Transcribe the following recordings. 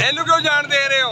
ਇਹਨੂੰ ਕਿਉਂ ਜਾਣ ਦੇ ਰਹੇ ਹੋ?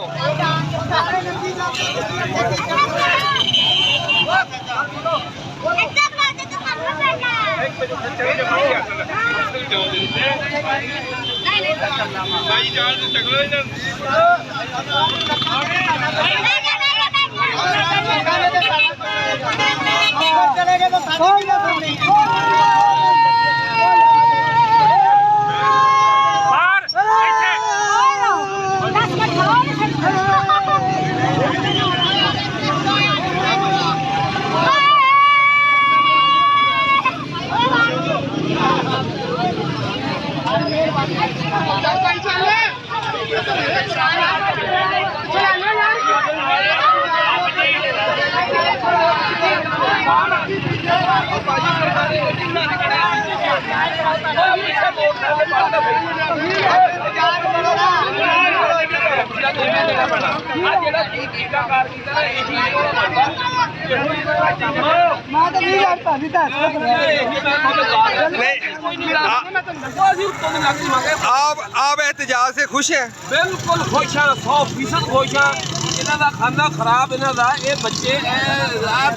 आप एहतजाज से खुश हैं? बिल्कुल खुश हैं, 100% खुश हैं। इन्हां दा खाना खराब, इन्हां दा ये बच्चे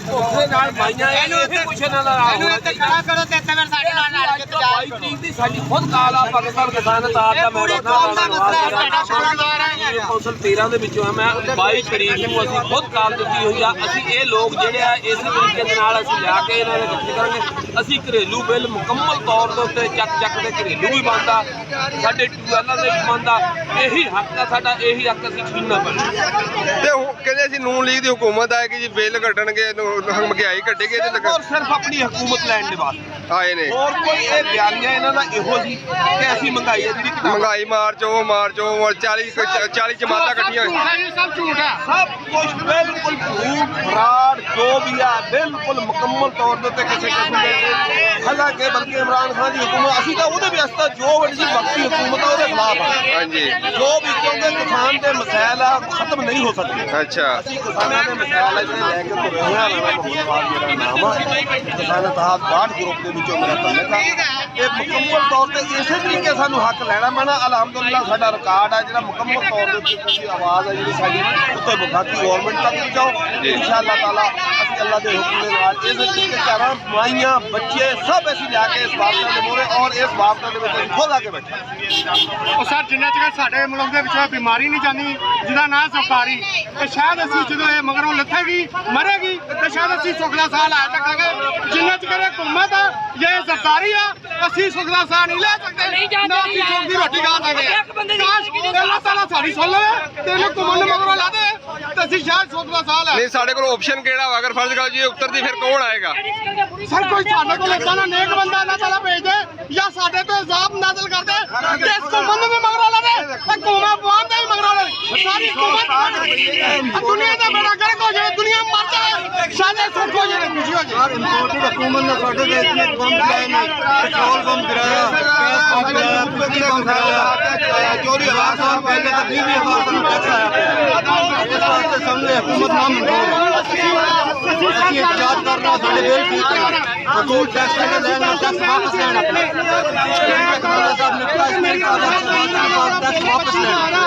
भुखे नाल माइयां कुछ इन्हां दा साडी खुद काल आ पाकिस्तान किसान तार दा मैं कौंसल 13 ਦੇ ਵਿੱਚੋਂ मैं 22 तरीक ਨੂੰ ਅਸੀਂ खुद काल ਦਿੱਤੀ ਹੋਈ ਆ। ਅਸੀਂ ਇਹ ਲੋਕ ਜਿਹੜੇ ਆ ਇਸ ਤਰੀਕੇ ਦੇ ਨਾਲ ਅਸੀਂ ਲਿਆ ਕੇ ਇਹਨਾਂ ਦੇ ਇਕੱਠੇ ਕਰਾਂਗੇ। ਅਸੀਂ ਘਰੇਲੂ ਬਿੱਲ ਮੁਕੰਮਲ ਤੌਰ ਦੇ ਉੱਤੇ ਚੱਕ ਦੇ ਘਰੇਲੂ ਵੀ ਬਣਦਾ, ਸਾਡੇ ਟਿਊਬਵੈੱਲਾਂ ਦੇ ਵੀ ਬਣਦਾ। ਇਹੀ ਹੱਕ ਆ ਸਾਡਾ, ਇਹੀ ਹੱਕ ਅਸੀਂ ਛੀਨਣਾ ਪੈਣਾ। ਤੇ ਕਹਿੰਦੇ ਅਸੀਂ ਨੂਨ ਲੀਗ ਦੀ ਹੁਕੂਮਤ ਆਏਗੀ ਜੀ, ਬਿੱਲ ਘਟਣਗੇ, ਮਹਿੰਗਾਈ ਘਟੇਗੀ ਤੇ ਔਰ ਸਿਰਫ ਆਪਣੀ ਹਕੂਮਤ ਲੈਣ ਦੇ ਵਾਸਤੇ ਆਏ ਨੇ। ਹੋਰ ਕੋਈ ਇਹ ਬਿਆਨੀਆਂ ਇਹਨਾਂ ਦਾ ਇਹੋ ਜੀ ਕਿ ਅਸੀਂ ਮਹਿੰਗਾਈ ਆ ਜਿਹੜੀ ਮਹਿੰਗਾਈ ਮਾਰਚ 40 ਜਮਾਤਾਂ ਇਕੱਠੀਆਂ ਸਭ ਝੂਠ ਹੈ, ਸਭ ਕੁਝ ਬਿਲकुल ਝੂਠ ਫਰਾਡ ਜੋ ਵੀ ਆ ਬਿਲकुल ਮੁਕੰਮਲ ਤੌਰ ਦੇ ਉੱਤੇ ਕਿਸੇ ਕਿਸਮ ਦੇ ਹਾਲਾਂਕਿ ਬਲਕਿ ਇਮਰਾਨ ਖਾਨ ਦੀ ਹੁਕੂਮਤ ਅਸੀਂ ਤਾਂ ਉਹਦੇ ਵੀ ਅਸਤਾ ਜੋ ਵੱਡੀ ਵਕਤੀ ਹੁਕੂਮਤ ਆ ਉਹਦੇ ਖਿਲਾਫ ਆ। ਹਾਂਜੀ ਜੋ ਵੀ ਕਿਉਂਕਿ ਕਿਸਾਨ ਦੇ ਮਸائل ਆ ਖਤਮ ਨਹੀਂ ਹੋ ਸਕਦੇ। ਅੱਛਾ ਅਸੀਂ ਕਿਸਾਨਾਂ ਦੇ ਮਸائل ਆ ਜਿਹੜੇ ਲੈ ਕੇ ਤੁਰੇ ਹੋਏ ਆ। ਨਾਮ ਆ ਕਿਸਾਨ ਇਤਿਹਾਦ 62 ਗਰੁੱਪ ਦੇ ਵਿੱਚੋਂ ਮੇਰਾ ਤਾਲੁਕ ਆ। ਇਹ ਮੁਕੰਮਲ ਤੌਰ ਤੇ ਇਸੇ ਤਰੀਕੇ ਸਾਨੂੰ ਹੱਕ ਲੈਣਾ ਪੈਣਾ। ਅਲਹਮਦੁਲਿਲਾ ਸਾਡਾ ਰਿਕਾਰਡ ਆ ਜਿਹੜਾ ਮੁਕੰਮਲ ਤੌਰ ਦੇ ਉੱਤੇ ਸਾਡੀ ਆਵਾਜ਼ ਆ ਜਿਹੜੀ ਸਾਡੀ ਉੱਤੇ ਵਿਭਾਗੀ ਗੌਰਮੈਂਟ ਤੱਕ ਪਹੁੰਚਾਓ। ਇਨਸ਼ਾਅੱਲਾ ਤਾਲਾ ਅਸੀਂ ਅੱਲਾ ਦੇ ਹੁਕਮ ਦੇ ਨਾਲ ਇਸ ਤਰੀਕੇ ਘਰਾਂ ਮਾਈਆਂ ਬੱਚੇ ਸਭ ਅਸੀਂ ਲਿਆ ਕੇ ਇਸ ਬਾਬਤਾਂ ਦੇ ਮੋਹਰੇ ਔਰ ਇਸ ਬਾਬਤਾਂ ਦੇ ਵਿੱਚ ਅਸੀਂ ਖੁਦ ਆ ਕੇ ਬੈਠੇ। ਉਹ ਸਰ ਜਿੰਨਾ ਚਿਰ ਸਾਡੇ ਮੁਲਕ ਦੇ ਵਿੱਚੋਂ ਬਿਮਾਰੀ ਨਹੀਂ ਜਾਂਦੀ ਜਿਹਦਾ ਨਾਂ ਸਰਕਾਰੀ, ਤੇ ਸ਼ਾਇਦ ਅਸੀਂ ਜਦੋਂ ਇਹ ਮਗਰੋਂ ਲੱਥੇਗੀ ਮਰੇਗੀ ਤੇ ਸ਼ਾਇਦ ਅਸੀਂ ਸੁੱਖ ਦਾ ਸਾਹ ਲੈ ਸਕਾਂਗੇ। ਜਿੰਨਾ ਚਿਰ ਇਹ ਹੁਕੂਮਤ ਆ ਜੇ ਸਰਕਾਰੀ ਆ ਅਸੀਂ ਸੁੱਖ ਦਾ ਸਾਹ ਨਹੀਂ ਲੈ ਸਕਦੇ, ਨਾ ਅਸੀਂ ਸੁੱਖ ਦੀ ਰੋਟੀ ਖਾ ਸਕਦੇ। ਅੱਲਾਹ ਤਾਲਾ ਸਾਡੀ ਸੁਣ ਲਵੇ ਤੇ ਇਹਨੂੰ ਹੁਕੂਮਤ ਨੂੰ ਮਗਰੋਂ ਲਾ ਦੇ ਤੇ ਅਸੀਂ ਸ਼ਾਇਦ ਸੁੱਖ ਦਾ ਸਾਹ ਲੈ। ਨਹੀਂ ਸਾਡੇ ਕੋਲ ਆਪਸ਼ਨ ਕਿਹੜਾ ਵਾ? ਅਗਰ ਫਰਜ਼ ਕਰੋ ਜੀ ਉਤਰਦੀ ਫਿਰ ਕੌਣ ਆਏਗਾ? ਸਰ ਕੋਈ ਸਾਡੇ ਕੋਲ ਇਦਾਂ ਦਾ ਨੇਕ ਬੰਦਾ ਅੱਲਾਹ ਤਾਲਾ ਭੇਜ ਦੇ ਜਾਂ ਸਾਡੇ ਤੇ ਇਜ਼ਾਬ ਨਾਜ਼ਲ ਕਰ ਦੇ ਕਿ ਇਸ ਹੁਕੂਮਤ ਨੂੰ ਵੀ ਮਗਰੋਂ ਲਾ ਦੇ, ਹੁਕੂਮਤ ਵਾਂ ਦੇ ਵੀ ਮਗਰੋਂ ਲਾ ਦੇ। ਸਾਰੀ ਹੁਕੂਮਤ ਦੁਨੀਆ ਦਾ ਬੜਾ ਗਰਕ ਹੋ ਜਾਏ, ਦੁਨੀਆ ਮਰ ਜਾਏ, ਸ਼ਾਇਦ ਸੁੱਖ ਹੋ ਜਾਏ, ਖੁਸ਼ੀ ਹੋ ਜਾਏ। ਇੰਪੋਰਟਡ ਹੁਕੂਮਤ ਨੇ ਸਾਡੇ ਦੇ ਇਤਨੇ ਬੰਬ ਲਾਏ ਨੇ, ਪੈਟਰੋਲ ਬੰਬ ਗਿਰਾਇਆ, ਗੈਸ ਬੰਬ ਗਿਰਾਇਆ, ਬਿਜਲੀ ਬੰਬ ਗਿਰਾਇਆ, ਚੋਰੀ ਹਜ਼ਾਰ ਸਾਲ ਪਹਿਲੇ ਤਾਂ 20,000 ਸਾਲ ਟੈਕਸ ਆਇਆ। ਇਸ ਵਾਸਤੇ ਸਾਹਮਣੇ ਹੁਕੂਮਤ ਨਾ ਮਨਜ਼ੂਰ ਅਸੀਂ ਇਤਜਾਜ ਕਰਨਾ ਸਾਡੇ ਬਿੱਲ ਠੀਕ ਕਰਾਉਣਾ, ਹਕੂਮਤ ਟੈਕਸ ਲੈਣਾ, ਟੈਕਸ ਵਾਪਸ ਲੈਣਾ ਆਪਣੇ ਸਾਹਿਬ ਨੇ ਟੈਕਸ ਵਾਪਸ ਲੈਣਾ।